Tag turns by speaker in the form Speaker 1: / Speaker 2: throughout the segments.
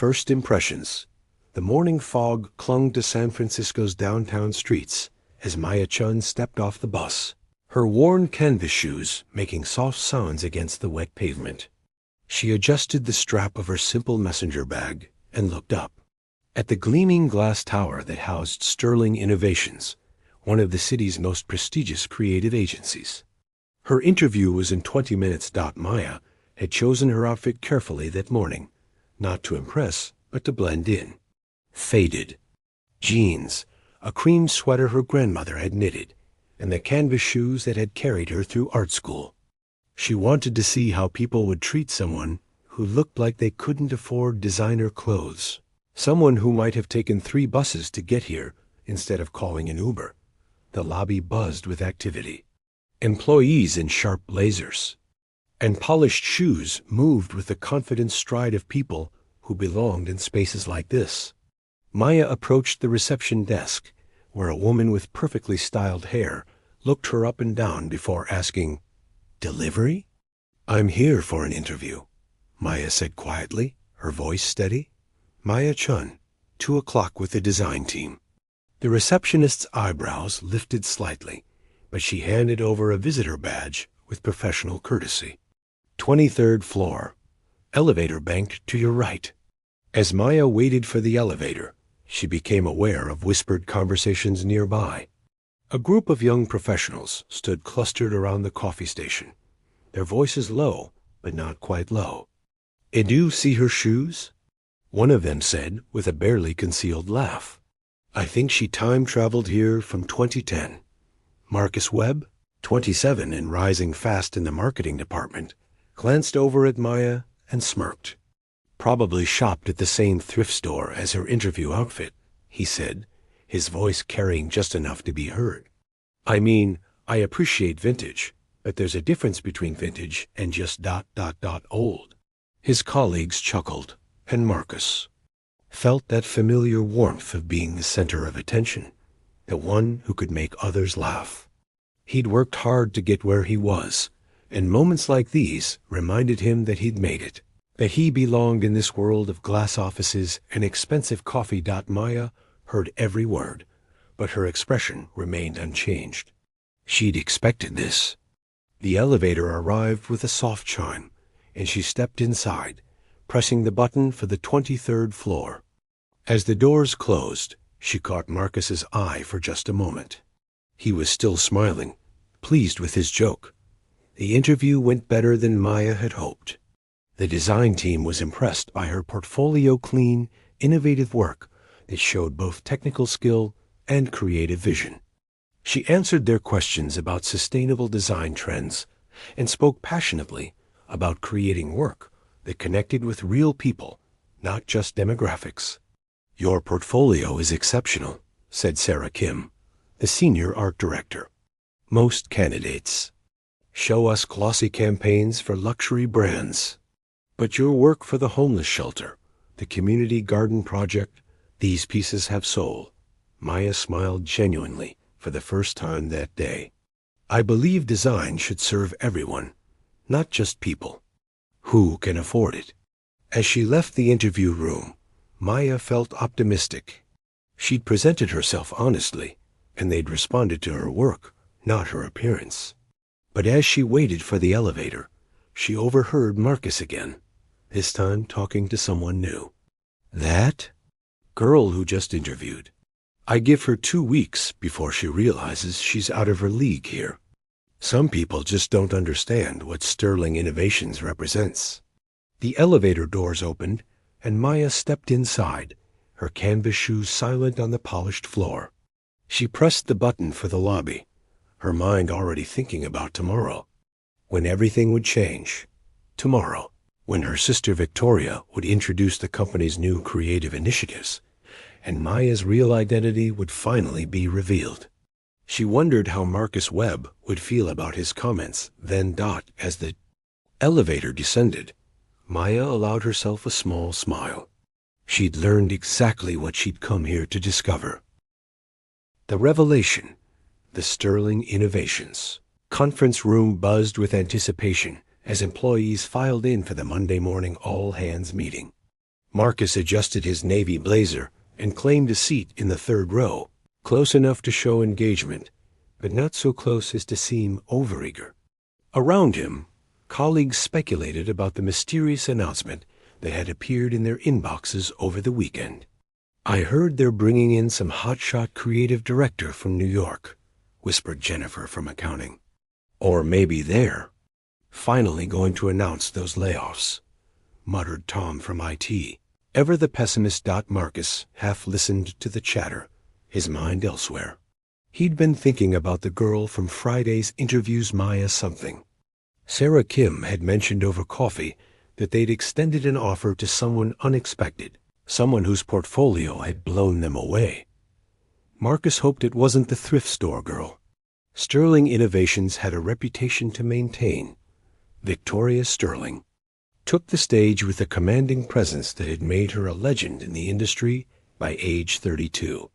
Speaker 1: First impressions. The morning fog clung to San Francisco's downtown streets as Maya Chun stepped off the bus, her worn canvas shoes making soft sounds against the wet pavement. She adjusted the strap of her simple messenger bag and looked up. At the gleaming glass tower that housed Sterling Innovations, one of the city's most prestigious creative agencies. Her interview was in 20 minutes. Maya had chosen her outfit carefully that morning, not to impress, but to blend in. Faded jeans, a cream sweater her grandmother had knitted, and the canvas shoes that had carried her through art school. She wanted to see how people would treat someone who looked like they couldn't afford designer clothes. Someone who might have taken 3 buses to get here instead of calling an Uber. The lobby buzzed with activity. Employees in sharp blazers and polished shoes moved with the confident stride of people who belonged in spaces like this. Maya approached the reception desk, where a woman with perfectly styled hair looked her up and down before asking, "Delivery?" "I'm here for an interview," Maya said quietly, her voice steady. "Maya Chun, 2 o'clock with the design team." The receptionist's eyebrows lifted slightly, but she handed over a visitor badge with professional courtesy. 23rd floor. Elevator banked to your right. As Maya waited for the elevator, she became aware of whispered conversations nearby. A group of young professionals stood clustered around the coffee station, their voices low, but not quite low. "Did you see her shoes?" one of them said with a barely concealed laugh. "I think she time-traveled here from 2010. Marcus Webb, 27 and rising fast in the marketing department, glanced over at Maya and smirked. "Probably shopped at the same thrift store as her interview outfit," he said, his voice carrying just enough to be heard. "I mean, I appreciate vintage, but there's a difference between vintage and just ... old." His colleagues chuckled, and Marcus felt that familiar warmth of being the center of attention, the one who could make others laugh. He'd worked hard to get where he was, and moments like these reminded him that he'd made it, that he belonged in this world of glass offices and expensive coffee. Maya heard every word, but her expression remained unchanged. She'd expected this. The elevator arrived with a soft chime, and she stepped inside, pressing the button for the 23rd floor. As the doors closed, she caught Marcus's eye for just a moment. He was still smiling, pleased with his joke. The interview went better than Maya had hoped. The design team was impressed by her portfolio clean, innovative work that showed both technical skill and creative vision. She answered their questions about sustainable design trends and spoke passionately about creating work that connected with real people, not just demographics. "Your portfolio is exceptional," said Sarah Kim, the senior art director. "Most candidates show us glossy campaigns for luxury brands. But your work for the homeless shelter, the community garden project, these pieces have soul." Maya smiled genuinely for the first time that day. "I believe design should serve everyone, not just people who can afford it." As she left the interview room, Maya felt optimistic. She'd presented herself honestly, and they'd responded to her work, not her appearance. But as she waited for the elevator, she overheard Marcus again, this time talking to someone new. "That girl who just interviewed. I give her 2 weeks before she realizes she's out of her league here. Some people just don't understand what Sterling Innovations represents." The elevator doors opened, and Maya stepped inside, her canvas shoes silent on the polished floor. She pressed the button for the lobby, her mind already thinking about tomorrow, when everything would change. Tomorrow, when her sister Victoria would introduce the company's new creative initiatives, and Maya's real identity would finally be revealed. She wondered how Marcus Webb would feel about his comments then. As the elevator descended, Maya allowed herself a small smile. She'd learned exactly what she'd come here to discover. The revelation, the Sterling Innovations. Conference room buzzed with anticipation as employees filed in for the Monday morning all-hands meeting. Marcus adjusted his navy blazer and claimed a seat in the third row, close enough to show engagement, but not so close as to seem overeager. Around him, colleagues speculated about the mysterious announcement that had appeared in their inboxes over the weekend. "I heard they're bringing in some hotshot creative director from New York," whispered Jennifer from accounting. "Or maybe they're finally going to announce those layoffs," muttered Tom from IT. Ever the pessimist. Marcus half listened to the chatter, his mind elsewhere. He'd been thinking about the girl from Friday's interviews, Maya something. Sarah Kim had mentioned over coffee that they'd extended an offer to someone unexpected, someone whose portfolio had blown them away. Marcus hoped it wasn't the thrift store girl. Sterling Innovations had a reputation to maintain. Victoria Sterling took the stage with a commanding presence that had made her a legend in the industry by age 32.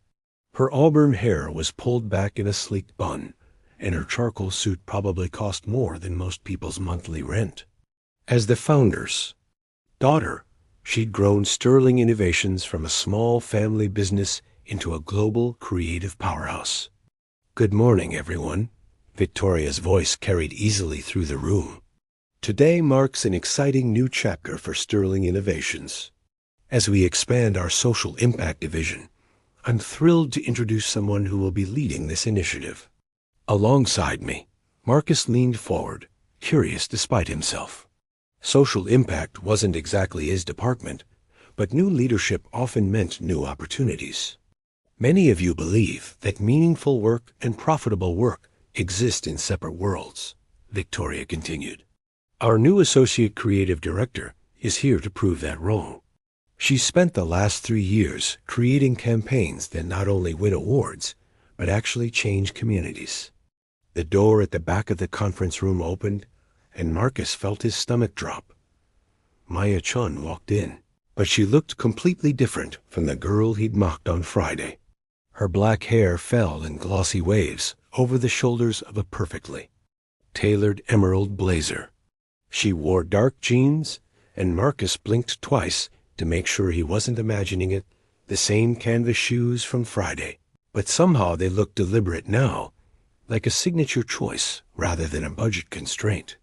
Speaker 1: Her auburn hair was pulled back in a sleek bun, and her charcoal suit probably cost more than most people's monthly rent. As the founder's daughter, she'd grown Sterling Innovations from a small family business into a global creative powerhouse. "Good morning, everyone," Victoria's voice carried easily through the room. "Today marks an exciting new chapter for Sterling Innovations. As we expand our social impact division, I'm thrilled to introduce someone who will be leading this initiative." Alongside me, Marcus leaned forward, curious despite himself. Social impact wasn't exactly his department, but new leadership often meant new opportunities. "Many of you believe that meaningful work and profitable work exist in separate worlds," Victoria continued. "Our new associate creative director is here to prove that wrong. She spent the last 3 years creating campaigns that not only win awards, but actually change communities." The door at the back of the conference room opened, and Marcus felt his stomach drop. Maya Chun walked in, but she looked completely different from the girl he'd mocked on Friday. Her black hair fell in glossy waves over the shoulders of a perfectly tailored emerald blazer. She wore dark jeans, and Marcus blinked twice to make sure he wasn't imagining it, the same canvas shoes from Friday. But somehow they looked deliberate now, like a signature choice rather than a budget constraint.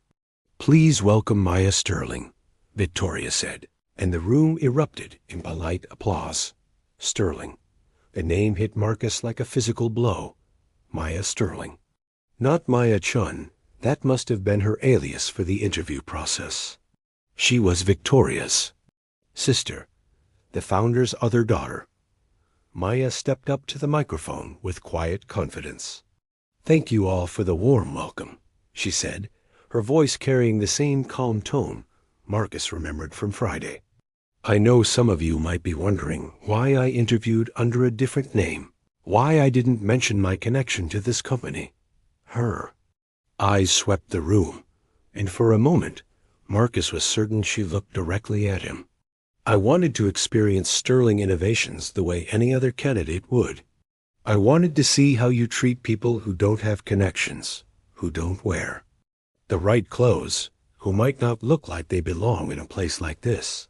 Speaker 1: "Please welcome Maya Sterling," Victoria said, and the room erupted in polite applause. Sterling. The name hit Marcus like a physical blow. Maya Sterling. Not Maya Chun. That must have been her alias for the interview process. She was Victoria's sister, the founder's other daughter. Maya stepped up to the microphone with quiet confidence. "Thank you all for the warm welcome," she said, her voice carrying the same calm tone Marcus remembered from Friday. "I know some of you might be wondering why I interviewed under a different name, why I didn't mention my connection to this company. Her eyes swept the room, and for a moment, Marcus was certain she looked directly at him. "I wanted to experience Sterling Innovations the way any other candidate would. I wanted to see how you treat people who don't have connections, who don't wear the right clothes, who might not look like they belong in a place like this."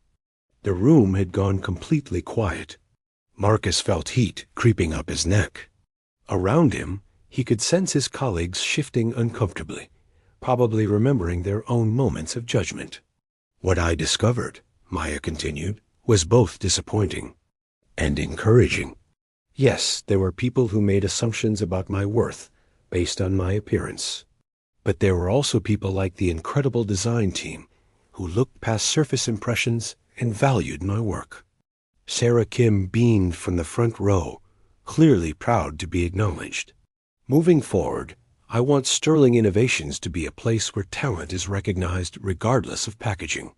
Speaker 1: The room had gone completely quiet. Marcus felt heat creeping up his neck. Around him, he could sense his colleagues shifting uncomfortably, probably remembering their own moments of judgment. "What I discovered," Maya continued, "was both disappointing and encouraging. Yes, there were people who made assumptions about my worth based on my appearance. But there were also people like the incredible design team who looked past surface impressions and valued my work." Sarah Kim beamed from the front row, clearly proud to be acknowledged. "Moving forward, I want Sterling Innovations to be a place where talent is recognized regardless of packaging,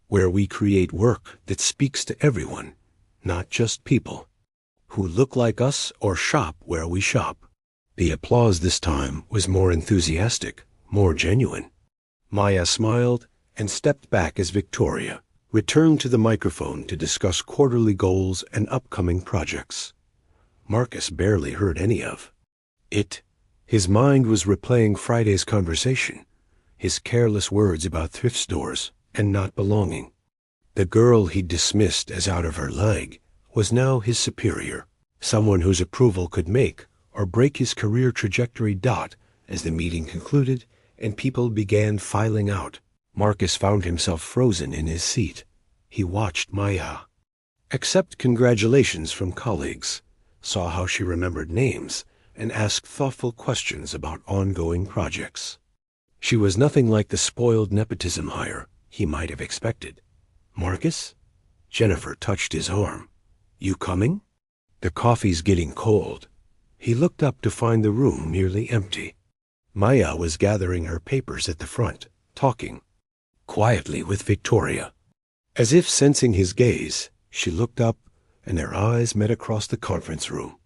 Speaker 1: where we create work that speaks to everyone, not just people who look like us or shop where we shop." The applause this time was more enthusiastic, more genuine. Maya smiled and stepped back as Victoria returned to the microphone to discuss quarterly goals and upcoming projects. Marcus barely heard any of it. His mind was replaying Friday's conversation, his careless words about thrift stores and not belonging. The girl he'd dismissed as out of her leg was now his superior, someone whose approval could make or break his career trajectory. As the meeting concluded and people began filing out, Marcus found himself frozen in his seat. He watched Maya accept congratulations from colleagues, saw how she remembered names, and asked thoughtful questions about ongoing projects. She was nothing like the spoiled nepotism hire he might have expected. "Marcus?" Jennifer touched his arm. "You coming?" "The coffee's getting cold." He looked up to find the room nearly empty. Maya was gathering her papers at the front, talking quietly with Victoria. As if sensing his gaze, she looked up, and their eyes met across the conference room.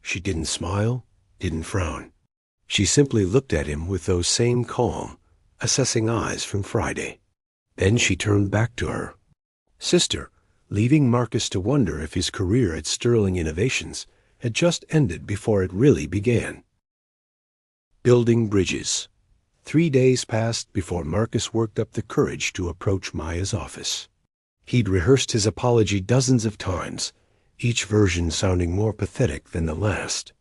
Speaker 1: She didn't smile, didn't frown. She simply looked at him with those same calm, assessing eyes from Friday. Then she turned back to her sister, leaving Marcus to wonder if his career at Sterling Innovations had just ended before it really began. Building bridges. 3 days passed before Marcus worked up the courage to approach Maya's office. He'd rehearsed his apology dozens of times, each version sounding more pathetic than the last.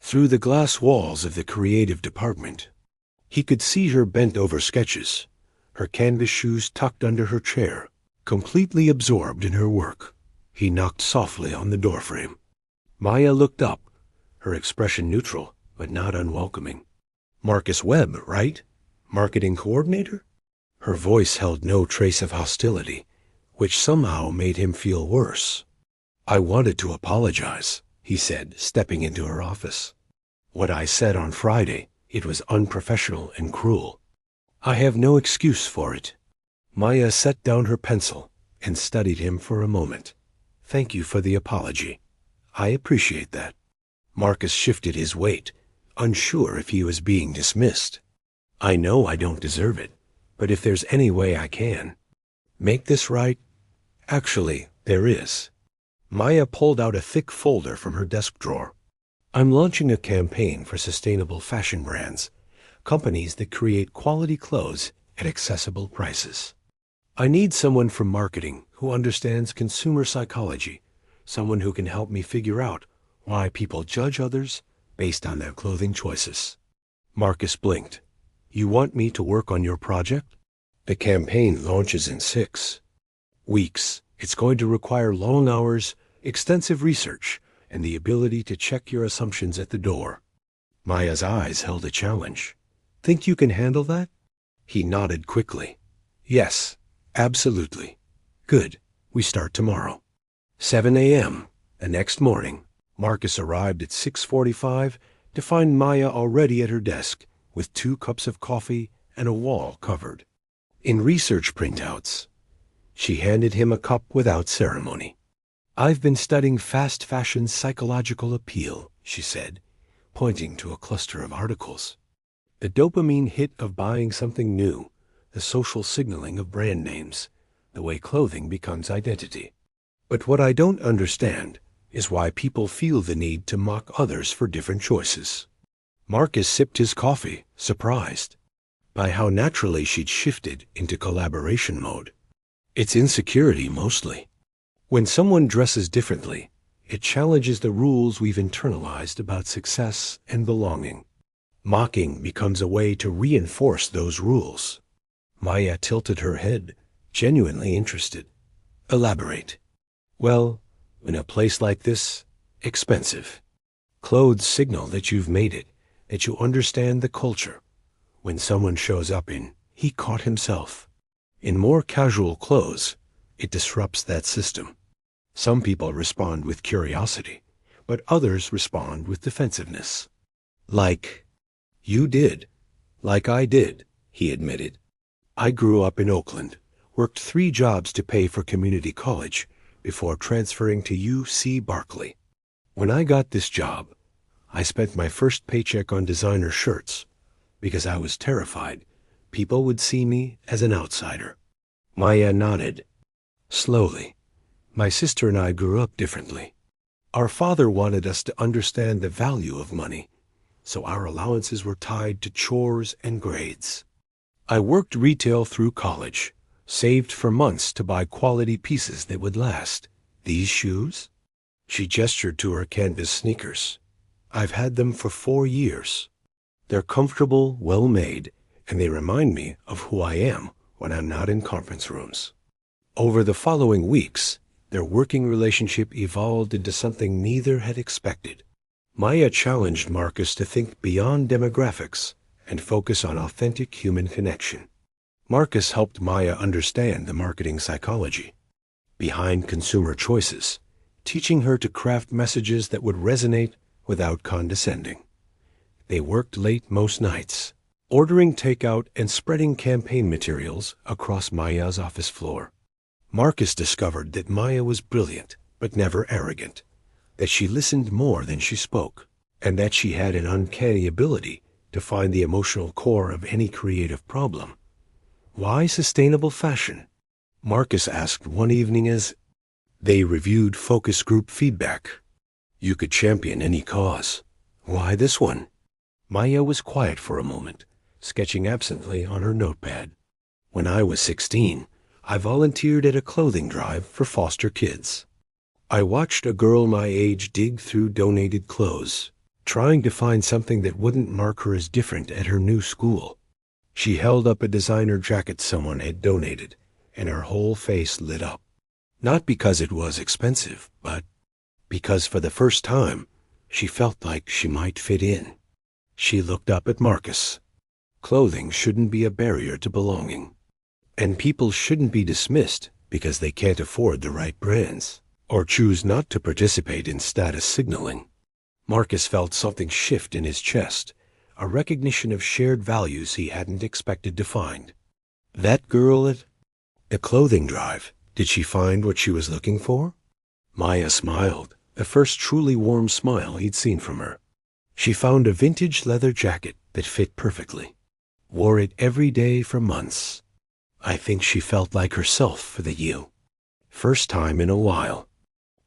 Speaker 1: Through the glass walls of the creative department, he could see her bent over sketches, her canvas shoes tucked under her chair, completely absorbed in her work. He knocked softly on the doorframe. Maya looked up, her expression neutral but not unwelcoming. "Marcus Webb, right? Marketing coordinator?" Her voice held no trace of hostility, which somehow made him feel worse. "I wanted to apologize," he said, stepping into her office. "What I said on Friday, it was unprofessional and cruel. I have no excuse for it." Maya set down her pencil and studied him for a moment. "Thank you for the apology. I appreciate that." Marcus shifted his weight, unsure if he was being dismissed. "I know I don't deserve it, but if there's any way I can make this right." "Actually, there is." Maya pulled out a thick folder from her desk drawer. "I'm launching a campaign for sustainable fashion brands, companies that create quality clothes at accessible prices. I need someone from marketing who understands consumer psychology, someone who can help me figure out why people judge others based on their clothing choices." Marcus blinked. "You want me to work on your project?" "The campaign launches in 6 weeks. It's going to require long hours, extensive research, and the ability to check your assumptions at the door." Maya's eyes held a challenge. "Think you can handle that?" He nodded quickly. "Yes, absolutely." "Good. We start tomorrow." 7 a.m. The next morning, Marcus arrived at 6:45 to find Maya already at her desk with 2 cups of coffee and a wall covered in research printouts. She handed him a cup without ceremony. "I've been studying fast fashion's psychological appeal," she said, pointing to a cluster of articles. "The dopamine hit of buying something new, the social signaling of brand names, the way clothing becomes identity. But what I don't understand is why people feel the need to mock others for different choices." Marcus sipped his coffee, surprised by how naturally she'd shifted into collaboration mode. "It's insecurity mostly. When someone dresses differently, it challenges the rules we've internalized about success and belonging. Mocking becomes a way to reinforce those rules." Maya tilted her head, genuinely interested. "Elaborate." "Well, in a place like this, expensive. Clothes signal that you've made it, that you understand the culture. When someone shows up he caught himself in more casual clothes, it disrupts that system. Some people respond with curiosity, but others respond with defensiveness." "Like you did." "Like I did," he admitted. "I grew up in Oakland, worked 3 jobs to pay for community college before transferring to UC Berkeley. When I got this job, I spent my first paycheck on designer shirts because I was terrified people would see me as an outsider." Maya nodded. Slowly. "My sister and I grew up differently. Our father wanted us to understand the value of money, so our allowances were tied to chores and grades. I worked retail through college, Saved for months to buy quality pieces that would last. These shoes? She gestured to her canvas sneakers. I've had them for 4 years. They're comfortable, well-made, and they remind me of who I am when I'm not in conference rooms. Over the following weeks, their working relationship evolved into something neither had expected. Maya challenged Marcus to think beyond demographics and focus on authentic human connection. Marcus helped Maya understand the marketing psychology behind consumer choices, teaching her to craft messages that would resonate without condescending. They worked late most nights, ordering takeout and spreading campaign materials across Maya's office floor. Marcus discovered that Maya was brilliant, but never arrogant, that she listened more than she spoke, and that she had an uncanny ability to find the emotional core of any creative problem. Why sustainable fashion? Marcus asked one evening as they reviewed focus group feedback. You could champion any cause. Why this one? Maya was quiet for a moment, sketching absently on her notepad. When I was 16, I volunteered at a clothing drive for foster kids. I watched a girl my age dig through donated clothes, trying to find something that wouldn't mark her as different at her new school. She held up a designer jacket someone had donated, and her whole face lit up. Not because it was expensive, but because for the first time, she felt like she might fit in. She looked up at Marcus. Clothing shouldn't be a barrier to belonging. And people shouldn't be dismissed because they can't afford the right brands or choose not to participate in status signaling. Marcus felt something shift in his chest, a recognition of shared values he hadn't expected to find. That girl at the clothing drive, did she find what she was looking for? Maya smiled, the first truly warm smile he'd seen from her. She found a vintage leather jacket that fit perfectly. Wore it every day for months. I think she felt like herself for the year. First time in a while.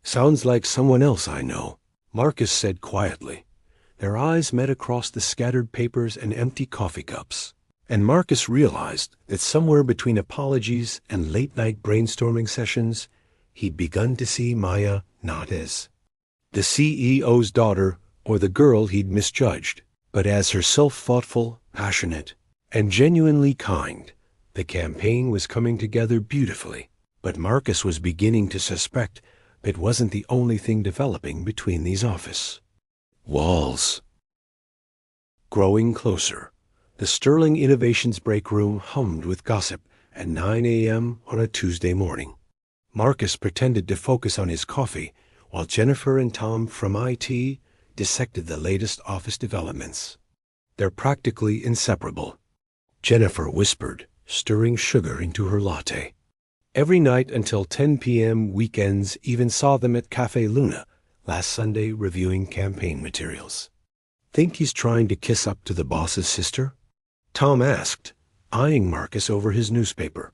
Speaker 1: Sounds like someone else I know, Marcus said quietly. Their eyes met across the scattered papers and empty coffee cups, and Marcus realized that somewhere between apologies and late-night brainstorming sessions, he'd begun to see Maya not as the CEO's daughter or the girl he'd misjudged, but as herself thoughtful, passionate, and genuinely kind. The campaign was coming together beautifully, but Marcus was beginning to suspect it wasn't the only thing developing between these office walls. Growing closer, the Sterling Innovations break room hummed with gossip at 9 a.m. on a Tuesday morning. Marcus pretended to focus on his coffee while Jennifer and Tom from IT dissected the latest office developments. They're practically inseparable, Jennifer whispered, stirring sugar into her latte. Every night until 10 p.m. weekends even saw them at Cafe Luna last Sunday reviewing campaign materials. Think he's trying to kiss up to the boss's sister? Tom asked, eyeing Marcus over his newspaper.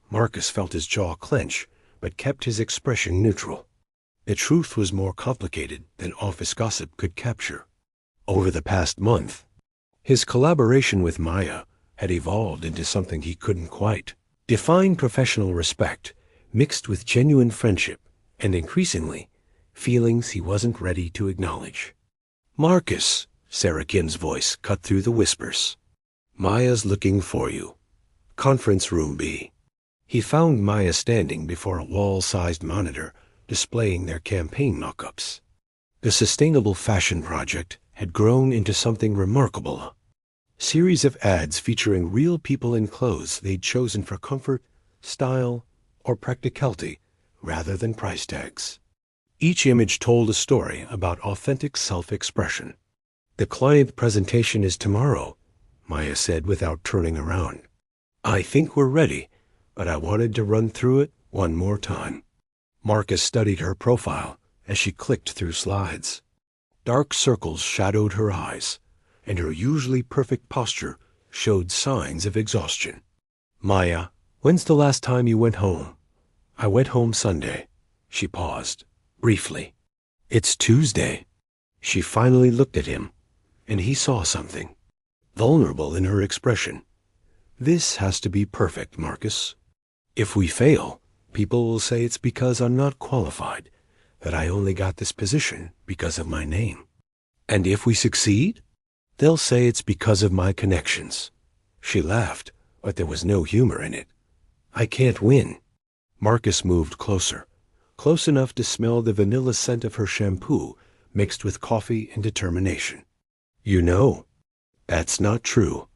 Speaker 1: Marcus felt his jaw clench, but kept his expression neutral. The truth was more complicated than office gossip could capture. Over the past month, his collaboration with Maya had evolved into something he couldn't quite define: professional respect mixed with genuine friendship and, increasingly, feelings he wasn't ready to acknowledge. Marcus, Sarah Kim's voice cut through the whispers. Maya's looking for you. Conference room B. He found Maya standing before a wall-sized monitor displaying their campaign mock-ups. The sustainable fashion project had grown into something remarkable. Series of ads featuring real people in clothes they'd chosen for comfort, style, or practicality rather than price tags. Each image told a story about authentic self-expression. The client presentation is tomorrow, Maya said without turning around. I think we're ready, but I wanted to run through it one more time. Marcus studied her profile as she clicked through slides. Dark circles shadowed her eyes, and her usually perfect posture showed signs of exhaustion. Maya, when's the last time you went home? I went home Sunday. She paused, briefly. It's Tuesday. She finally looked at him, and he saw something vulnerable in her expression. This has to be perfect, Marcus. If we fail, people will say it's because I'm not qualified, that I only got this position because of my name. And if we succeed, they'll say it's because of my connections. She laughed, but there was no humor in it. I can't win. Marcus moved closer, close enough to smell the vanilla scent of her shampoo mixed with coffee and determination. You know, that's not true.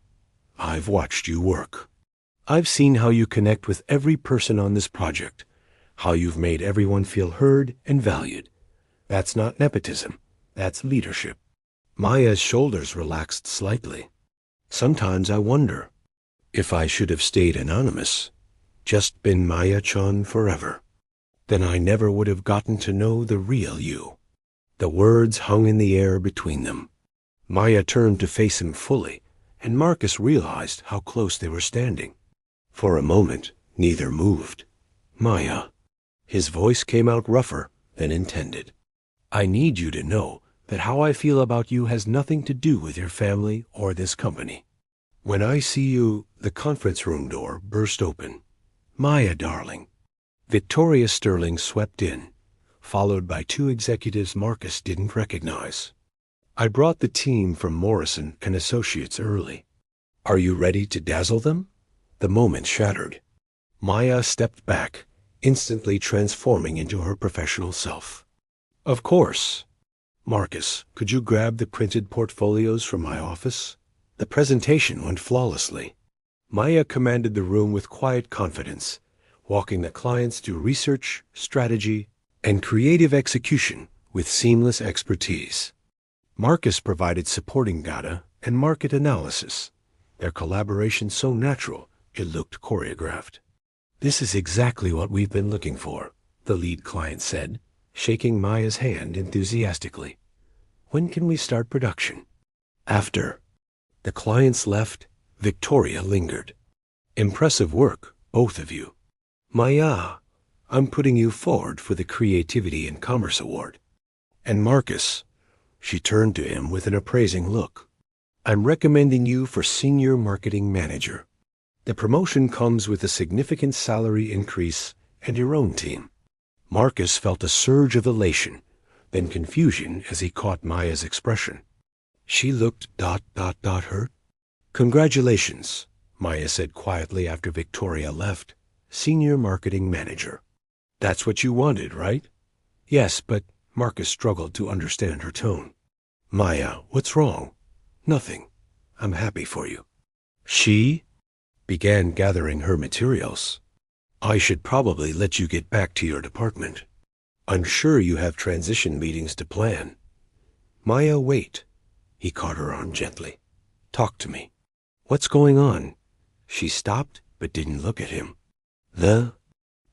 Speaker 1: I've watched you work. I've seen how you connect with every person on this project, how you've made everyone feel heard and valued. That's not nepotism. That's leadership. Maya's shoulders relaxed slightly. Sometimes I wonder if I should have stayed anonymous, just been Maya-chan forever. Then I never would have gotten to know the real you. The words hung in the air between them. Maya turned to face him fully, and Marcus realized how close they were standing. For a moment, neither moved. Maya. His voice came out rougher than intended. I need you to know that how I feel about you has nothing to do with your family or this company. When I see you, the conference room door burst open. Maya, darling. Victoria Sterling swept in, followed by two executives Marcus didn't recognize. I brought the team from Morrison and Associates early. Are you ready to dazzle them? The moment shattered. Maya stepped back, instantly transforming into her professional self. Of course. Marcus, could you grab the printed portfolios from my office? The presentation went flawlessly. Maya commanded the room with quiet confidence, walking the clients through research, strategy, and creative execution with seamless expertise. Marcus provided supporting data and market analysis, their collaboration so natural it looked choreographed. This is exactly what we've been looking for, the lead client said, shaking Maya's hand enthusiastically. When can we start production? After. The clients left, Victoria lingered. Impressive work, both of you. Maya, I'm putting you forward for the Creativity and Commerce Award. And Marcus, she turned to him with an appraising look, I'm recommending you for Senior Marketing Manager. The promotion comes with a significant salary increase and your own team. Marcus felt a surge of elation, then confusion as he caught Maya's expression. She looked ... hurt. Congratulations, Maya said quietly after Victoria left. Senior Marketing Manager. That's what you wanted, right? Yes, but Marcus struggled to understand her tone. Maya, what's wrong? Nothing. I'm happy for you. She began gathering her materials. I should probably let you get back to your department. I'm sure you have transition meetings to plan. Maya, wait. He caught her arm gently. Talk to me. What's going on? She stopped but didn't look at him. The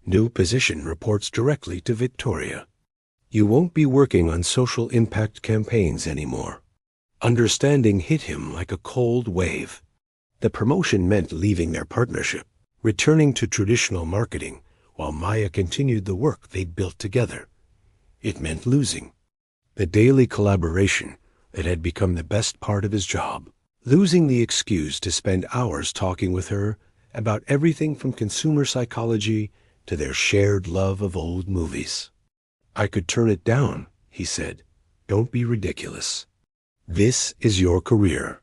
Speaker 1: new position reports directly to Victoria. You won't be working on social impact campaigns anymore. Understanding hit him like a cold wave. The promotion meant leaving their partnership, returning to traditional marketing, while Maya continued the work they'd built together. It meant losing the daily collaboration that had become the best part of his job, losing the excuse to spend hours talking with her about everything from consumer psychology to their shared love of old movies. I could turn it down, he said. Don't be ridiculous. This is your career.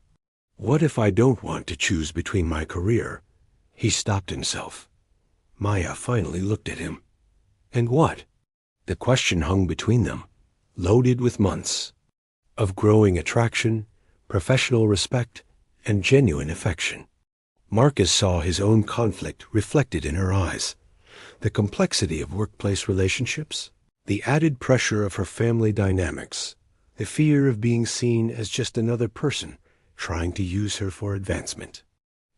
Speaker 1: What if I don't want to choose between my career? He stopped himself. Maya finally looked at him. And what? The question hung between them, loaded with months of growing attraction, professional respect, and genuine affection. Marcus saw his own conflict reflected in her eyes, the complexity of workplace relationships, the added pressure of her family dynamics, the fear of being seen as just another person trying to use her for advancement.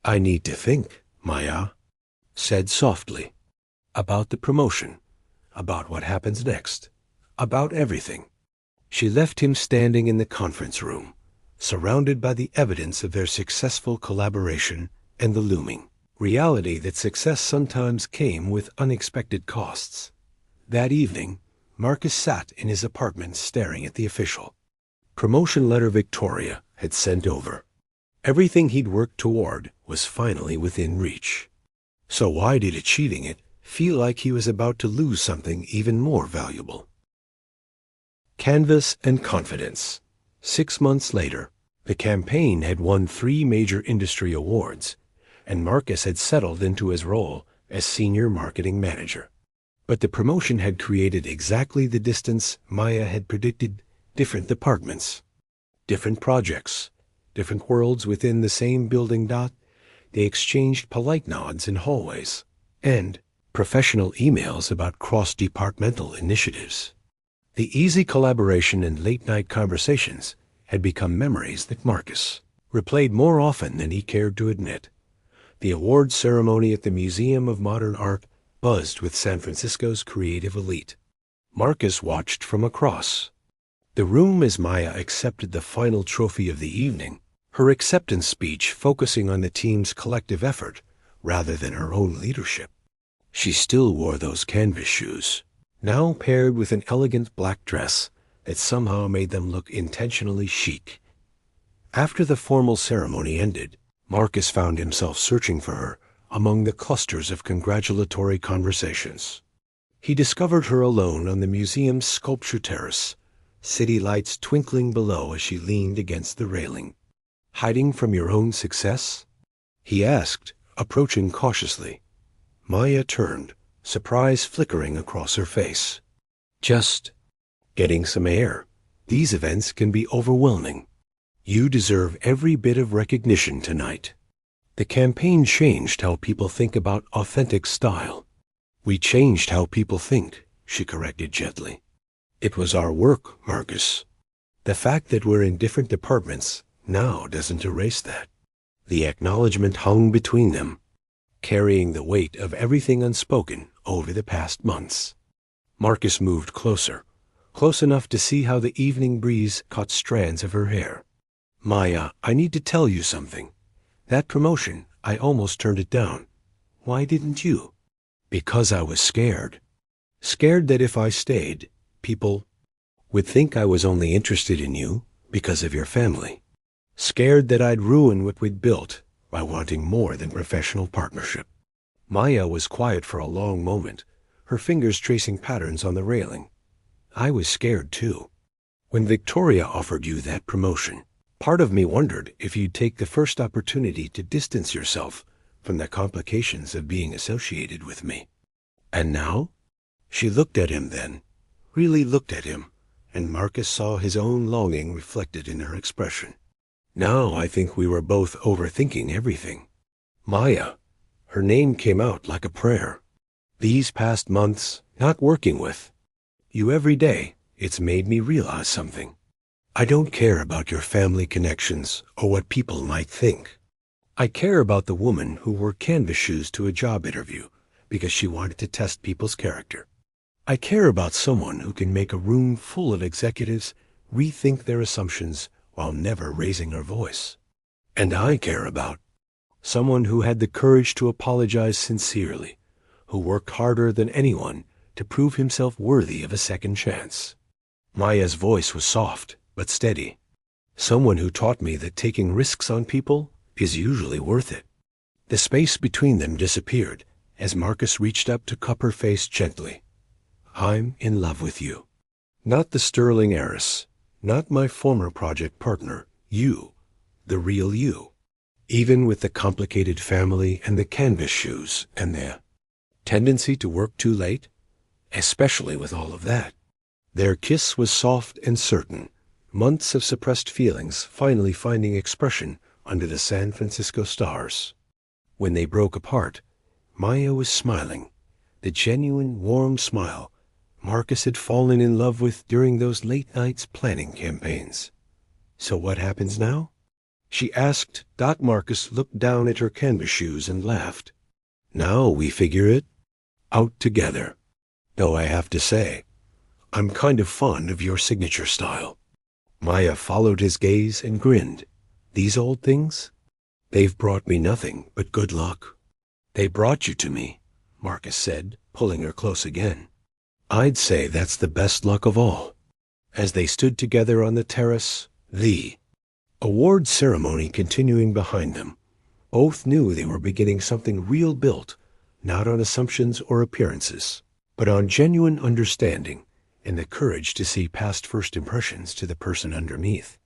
Speaker 1: I need to think, Maya said softly, about the promotion, about what happens next, about everything. She left him standing in the conference room, surrounded by the evidence of their successful collaboration and the looming reality that success sometimes came with unexpected costs. That evening, Marcus sat in his apartment staring at the official promotion letter Victoria had sent over. Everything he'd worked toward was finally within reach. So why did achieving it feel like he was about to lose something even more valuable? Canvas and confidence. 6 months later, the campaign had won 3 major industry awards, and Marcus had settled into his role as senior marketing manager. But the promotion had created exactly the distance Maya had predicted: different departments, different projects, different worlds within the same building. They exchanged polite nods in hallways and professional emails about cross-departmental initiatives. The easy collaboration and late-night conversations had become memories that Marcus replayed more often than he cared to admit. The award ceremony at the Museum of Modern Art buzzed with San Francisco's creative elite. Marcus watched from across the room as Maya accepted the final trophy of the evening, her acceptance speech focusing on the team's collective effort rather than her own leadership. She still wore those canvas shoes, now paired with an elegant black dress that somehow made them look intentionally chic. After the formal ceremony ended, Marcus found himself searching for her among the clusters of congratulatory conversations. He discovered her alone on the museum's sculpture terrace, city lights twinkling below as she leaned against the railing. "Hiding from your own success?" he asked, approaching cautiously. Maya turned, surprise flickering across her face. "Just getting some air. These events can be overwhelming. You deserve every bit of recognition tonight." The campaign changed how people think about authentic style. "We changed how people think," she corrected gently. "It was our work, Marcus. The fact that we're in different departments now doesn't erase that." The acknowledgement hung between them, carrying the weight of everything unspoken over the past months. Marcus moved closer, close enough to see how the evening breeze caught strands of her hair. "Maya, I need to tell you something. That promotion, I almost turned it down. Why didn't you?" "Because I was scared. Scared that if I stayed, people would think I was only interested in you because of your family. Scared that I'd ruin what we'd built by wanting more than professional partnership." Maya was quiet for a long moment, her fingers tracing patterns on the railing. "I was scared too. When Victoria offered you that promotion, part of me wondered if you'd take the first opportunity to distance yourself from the complications of being associated with me. And now?" She looked at him then, really looked at him, and Marcus saw his own longing reflected in her expression. "Now I think we were both overthinking everything. Maya," her name came out like a prayer. "These past months, not working with you every day, it's made me realize something. I don't care about your family connections or what people might think. I care about the woman who wore canvas shoes to a job interview because she wanted to test people's character. I care about someone who can make a room full of executives rethink their assumptions while never raising her voice. And I care about someone who had the courage to apologize sincerely, who worked harder than anyone to prove himself worthy of a second chance." Maya's voice was soft but steady. "Someone who taught me that taking risks on people is usually worth it." The space between them disappeared as Marcus reached up to cup her face gently. "I'm in love with you. Not the sterling heiress, not my former project partner, you, the real you. Even with the complicated family and the canvas shoes and the tendency to work too late, especially with all of that." Their kiss was soft and certain, months of suppressed feelings finally finding expression under the San Francisco stars. When they broke apart, Maya was smiling, the genuine, warm smile Marcus had fallen in love with during those late nights planning campaigns. "So what happens now?" she asked. Marcus looked down at her canvas shoes and laughed. "Now we figure it out together. Though I have to say, I'm kind of fond of your signature style." Maya followed his gaze and grinned. "These old things? They've brought me nothing but good luck." "They brought you to me," Marcus said, pulling her close again. "I'd say that's the best luck of all." As they stood together on the terrace, the award ceremony continuing behind them, both knew they were beginning something real built not on assumptions or appearances, but on genuine understanding and the courage to see past first impressions to the person underneath.